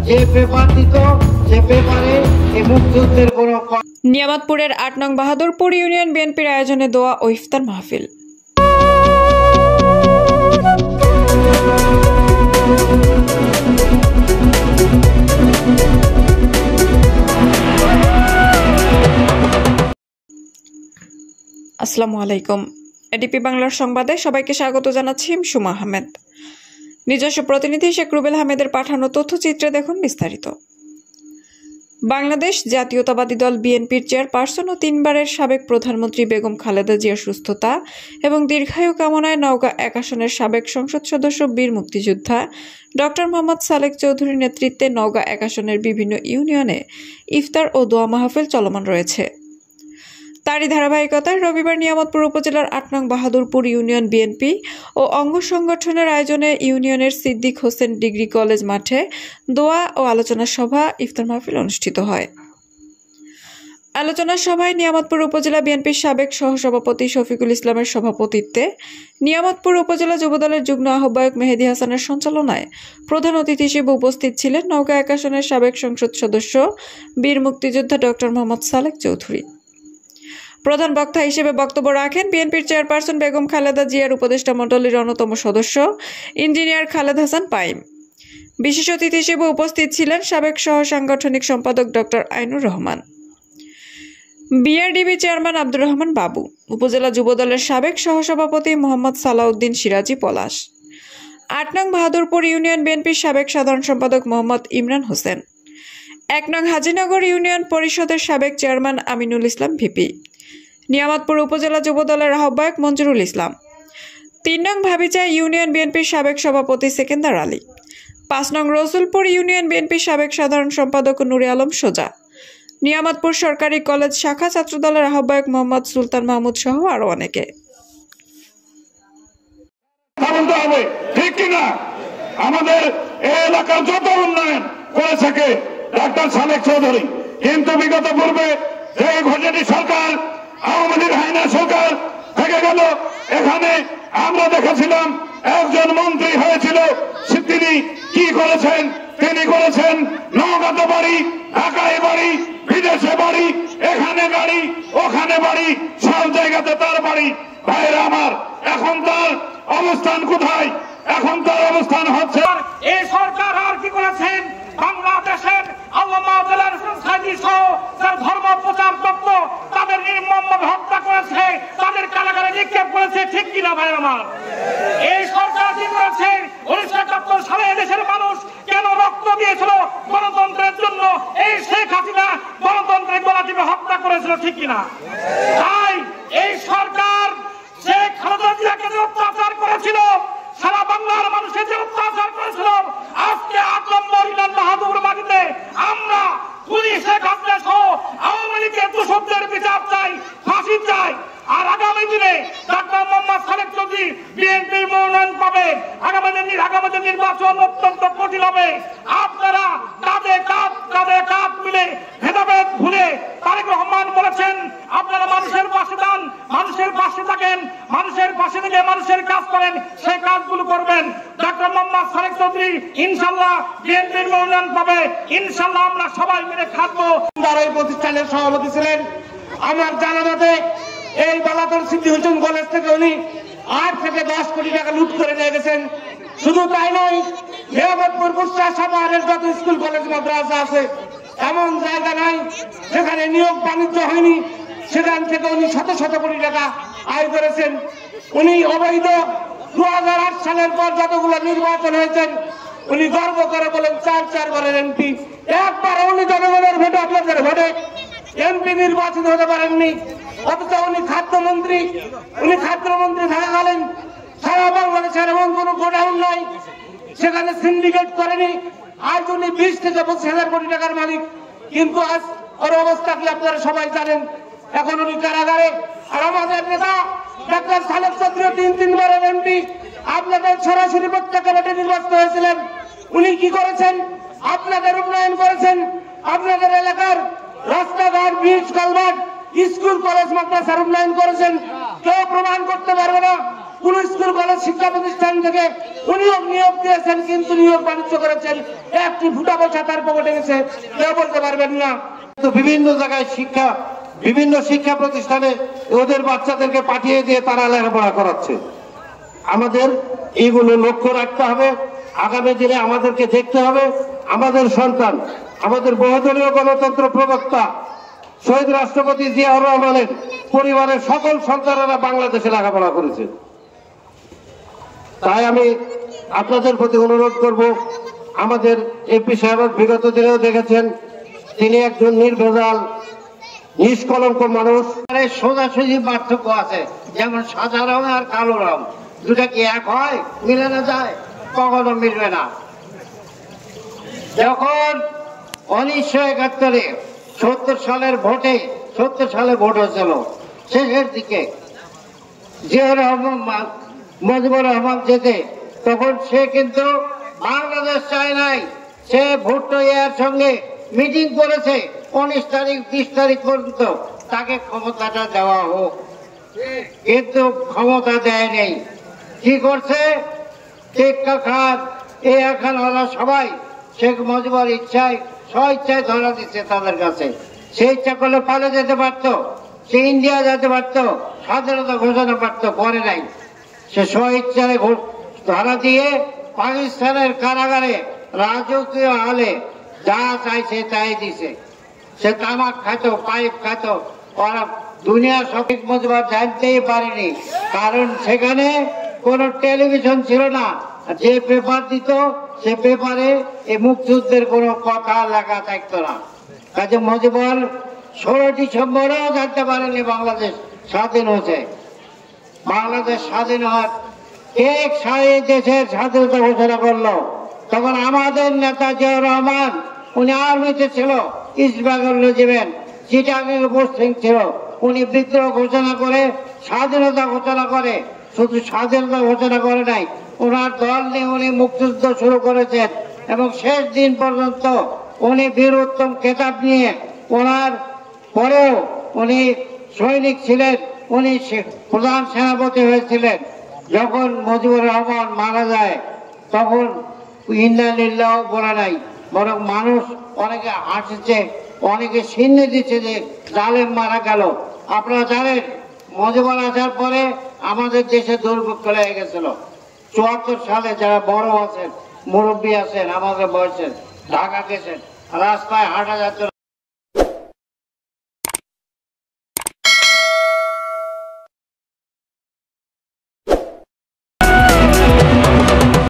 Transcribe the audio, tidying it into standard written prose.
যে পেপার দিত সে পেপারে এই মুক্তিযুদ্ধের কোনো। নিয়ামতপুরের ৮ নং বাহাদুরপুর ইউনিয়ন বিএনপির আয়োজনে দোয়া ও ইফতার মাহফিল। আসসালামু আলাইকুম। এডিপি বাংলার সংবাদে সবাইকে স্বাগত জানাচ্ছি সুমা আহমেদ। নিজস্ব প্রতিনিধি শেখ রুবেল আহমেদের পাঠানো তথ্যচিত্রে দেখুন বিস্তারিত। বাংলাদেশ জাতীয়তাবাদী দল বিএনপির চেয়ারপারসন ও 3 বারের সাবেক প্রধানমন্ত্রী বেগম খালেদা জিয়ার সুস্থতা এবং দীর্ঘায়ু কামনায় নওগাঁ 1 আসনের সাবেক সংসদ সদস্য বীর মুক্তিযোদ্ধা ডক্টর মোহাম্মদ সালেক চৌধুরীর নেতৃত্বে নওগাঁ 1 আসনের বিভিন্ন ইউনিয়নে ইফতার ও দোয়া মাহফিল চলমান রয়েছে। তারই ধারাবাহিকতায় রবিবার নিয়ামতপুর উপজেলার ৮ নং বাহাদুরপুর ইউনিয়ন বিএনপি ও অঙ্গ সংগঠনের আয়োজনে ইউনিয়নের সিদ্দিক হোসেন ডিগ্রি কলেজ মাঠে দোয়া ও আলোচনা সভা ইফতার মাহফিল অনুষ্ঠিত হয়। আলোচনা সভায় নিয়ামতপুর উপজেলা বিএনপির সাবেক সহসভাপতি শফিকুল ইসলামের সভাপতিত্বে, নিয়ামতপুর উপজেলা যুবদলের যুগ্ম আহ্বায়ক মেহেদী হাসানের সঞ্চালনায় প্রধান অতিথি হিসেবে উপস্থিত ছিলেন নওগাঁ 1 আসনের সাবেক সংসদ সদস্য বীর মুক্তিযোদ্ধা ডক্টর মোহাম্মদ সালেক চৌধুরী। প্রধান বক্তা হিসেবে বক্তব্য রাখেন বিএনপির চেয়ারপারসন বেগম খালেদা জিয়ার উপদেষ্টা মণ্ডলীর অন্যতম সদস্য ইঞ্জিনিয়ার খালেদ হাসান পাইম। বিশেষ অতিথি হিসেবে উপস্থিত ছিলেন সাবেক সহ সাংগঠনিক সম্পাদক doctor Ainur Rahman, BRDB chairman Abdur Rahman বাবু, উপজেলা যুবদলের সাবেক সহসভাপতি মোহাম্মদ সালাউদ্দিন সিরাজি পলাশ, ৮ নং বাহাদুরপুর ইউনিয়ন বিএনপির সাবেক সাধারণ সম্পাদক মোহাম্মদ ইমরান হোসেন, 1 নং হাজিনগর ইউনিয়ন পরিষদের সাবেক চেয়ারম্যান আমিনুল ইসলাম ভিপি, নিয়ামতপুর উপজেলা যুবদলের আহ্বায়ক মঞ্জুরুল ইসলাম, 3 নং ভাবিচা ইউনিয়ন বিএনপির সাবেক সভাপতি সেকেন্দার আলী, 5 নং রসুলপুর ইউনিয়ন বিএনপির সাবেক সাধারণ সম্পাদক নুরে আলম সোজা, নিয়ামতপুর সরকারি কলেজ শাখা ছাত্রদলের আহ্বায়ক মোহাম্মদ সুলতান মাহমুদ সহ আরো অনেকে। ঠিক কিনা আমাদের এই এলাকার যত উন্নয়ন করে থাকে ডক্টর সালেক চৌধুরী, কিন্তু বিগত পূর্বে যে ঘটেনি সরকার আওয়ামী লীগ হায়না সরকার থেকে গেল, এখানে আমরা দেখেছিলাম একজন মন্ত্রী হয়েছিল, তিনি কি করেছেন? তিনি করেছেন নওগাঁতে বাড়ি, ঢাকায় বাড়ি, বিদেশে বাড়ি, এখানে বাড়ি, ওখানে বাড়ি, সব জায়গাতে তার বাড়ি। ভাইরা আমার, এখন তার অবস্থান কোথায়? এখন তার অবস্থান হচ্ছে এই সরকার আর কি করেছেন? বাংলাদেশের আল্লামা জেলার সাইদি সহ যার ধর্ম প্রচার করত তাদের নির্মমভাবে হত্যা করেছে, তাদের কারাগারে নিক্ষেপ করেছে। ঠিক কিনা ভাই আমার? এই সরকার কি করেছে? 1971 সালে দেশের মানুষ কেন রক্ত দিয়েছিল গণতন্ত্রের জন্য? এই শেখ হাসিনা গণতন্ত্রের গলা টিপে হত্যা করেছিল। ঠিক কিনা? তাই এই সরকার শেখ খালেদা জিয়াকে যে অত্যাচার করেছিল, সারা বাংলার মানুষের যে অত্যাচার করেছিল, আজকে ৮ নম্বর ইউনিয়ন বাহাদুর মাটিতে আমরা পুলিশ শেখ হাসিনা সহ আওয়ামী লীগের দোষরদের বিচার চাই, ফাঁসি চাই। আর আগামী দিনে ডক্টর মোহাম্মদ সালেক চৌধুরী বিএনপির মনোনয়ন পাবে। আগামী নির্বাচন অত্যন্ত কঠিন হবে। আপনারা কাঁধে কাঁধ মিলে ভেদাভেদ ভুলে, তারেক রহমান বলেছেন আপনারা মানুষের পাশে দান, মানুষের পাশে থাকেন, মানুষের পাশে থেকে মানুষের কাজ করেন, সেই কাজগুলো করবেন। ডক্টর মোহাম্মদ সালেক চৌধুরী ইনশাল্লাহ বিএনপির মনোনয়ন পাবে। ইনশাল্লাহ আমরা সবাই মিলে থাকবো। এই প্রতিষ্ঠানের সভাপতি ছিলেন। আমার জানা মতে এই বালাতর সিদ্ধি হোসেন কলেজ থেকে উনি 8 থেকে 10 কোটি টাকা লুট করে নিয়ে গেছেন। শুধু তাই নয়, নিয়ামতপুর কুষ্টিয়া সাভারের যত স্কুল কলেজ মাদ্রাসা আছে এমন জায়গা নাই যেখানে নিয়োগ বাণিজ্য হয়নি, সেখান থেকে উনি শত শত কোটি টাকা আয় করেছেন। উনি অবৈধ 2008 সালের পর যতগুলো নির্বাচন হয়েছেন উনি গর্ব করে বলেন 4 বারের এমপি। একবার উনি জনগণের ভোটে, আপনাদের ভোটে এমপি নির্বাচিত হতে পারেননি। অথচ উনি খাদ্যমন্ত্রী থাকাকালীন সারা বাংলাদেশের এমন কোন গোডাউন নাই সেখানে সিন্ডিকেট করেনি। আজ উনি 20 থেকে 25,000 কোটি টাকার মালিক, কিন্তু আজ ওর অবস্থা কি আপনারা সবাই জানেন। এখন উনি কারাগারে। আর আমাদের নেতা ডক্টর সালেক চৌধুরী 3 বারের এমপি, আপনাদের সরাসরি প্রত্যেক ভোটে নির্বাচিত হয়েছিলেন। উনি কি করেছেন? আপনাদের উন্নয়ন করেছেন, আপনাদের এলাকার রাস্তাঘাট, ব্রিজ, কালভার্ট, স্কুল কলেজ মাদ্রাসার উন্নয়ন করেছেন। কেউ প্রমাণ করতে পারবে না কোন স্কুল কলেজ শিক্ষা প্রতিষ্ঠান থেকে উনিও নিয়োগ দিয়েছেন, কিন্তু নিয়োগ বাণিজ্য করেছেন, একটি ফুটা পয়সা তার পকেটে গেছে কেউ বলতে পারবেন না। তো বিভিন্ন জায়গায় বিভিন্ন শিক্ষা প্রতিষ্ঠানে ওদের বাচ্চাদেরকে পাঠিয়ে দিয়ে তারা লেখাপড়া করাচ্ছে। আমাদের এইগুলো লক্ষ্য রাখতে হবে। আগামী দিনে আমাদেরকে দেখতে হবে আমাদের সন্তান, আমাদের বহুদলীয় গণতন্ত্র প্রবক্তা শহীদ রাষ্ট্রপতি জিয়াউর রহমানের পরিবারের সকল সন্তানেরা বাংলাদেশে লেখাপড়া করেছে। তাই আমি আপনাদের প্রতি অনুরোধ করব, আমাদের এমপি সাহেব বিগত দিনেও দেখেছেন তিনি একজন নির্ভেজাল নিষ্কলঙ্ক মানুষ। সোজাসুজি পার্থক্য আছে, যেমন সাদা রং আর কালো রং, দুটা কি এক হয়? মিলে না যায়, কখনো মিলবে না। যখন 1971-এ 70 সালে ভোট হয়েছিল, শেষের দিকে জিয়াউর রহমান মুজিবুর রহমান যেতে, তখন সে কিন্তু বাংলাদেশ চায় নাই। সে ভুট্টো এর সঙ্গে মিটিং করেছে 19 তারিখ 20 তারিখ পর্যন্ত তাকে ক্ষমতাটা দেওয়া হোক, কিন্তু ক্ষমতা দেয় নেই। কি করছে? টেক্কা খান, এ এখন ওরা সবাই শেখ মুজিবুর ইচ্ছায় স্বইচ্ছায় ধরা দিচ্ছে তাদের কাছে। সে ইচ্ছা করলে পালে যেতে পারতো, সে ইন্ডিয়া যেতে পারতো, স্বাধীনতা ঘোষণা পারতো, করে নাই। সে স্বইচ্ছায় ধরা দিয়ে পাকিস্তানের কারাগারে রাজকীয় হালে যা চাইছে তাই দিছে। সে তামাক খাইতো, পাইপ খাইতো, ওরা দুনিয়ার সঠিক মুজিবুর জানতেই পারেনি, কারণ সেখানে কোন টেলিভিশন ছিল না। যে পেপার দিত সে পেপারে এই মুক্তিযুদ্ধের কোন কথা লেখা থাকতো না। কাজে মুজিবুর 16 ডিসেম্বরেও জানতে পারেনি বাংলাদেশ স্বাধীন হয়েছে। বাংলাদেশ স্বাধীন হওয়ার এক সাড়ে দেশের স্বাধীনতা ঘোষণা করলো, তখন আমাদের নেতা জিয়াউর রহমান, উনি আর্মিতে ছিল, east Bengal regiment, Chittagong posting ছিল। উনি বিদ্রোহ ঘোষণা করে স্বাধীনতা ঘোষণা করে, শুধু স্বাধীনতা ঘোষণা করে নাই, ওনার দল নিয়ে উনি মুক্তিযুদ্ধ শুরু করেছেন এবং শেষ দিন পর্যন্ত উনি বীর উত্তম খেতাব নিয়ে, ওনার পরেও উনি সৈনিক ছিলেন, উনি প্রধান সেনাপতি হয়েছিলেন। যখন মুজিবুর রহমান মারা যায় তখন ইন্না লিল্লাহ বলা নাই, বরং মানুষ অনেকে হাসছে, অনেকে সিন্নি দিচ্ছে যে জালেম মারা গেল। আপনারা জানেন মুজিবুর আসার পরে আমাদের দেশে দুর্ভিক্ষ লেগে গেছিল। 74 সালে যারা বড় আছেন, মুরব্বী আছেন, আমাদের বয়সের, ঢাকা গেছেন, রাস্তায় হাঁটা যাচ্ছে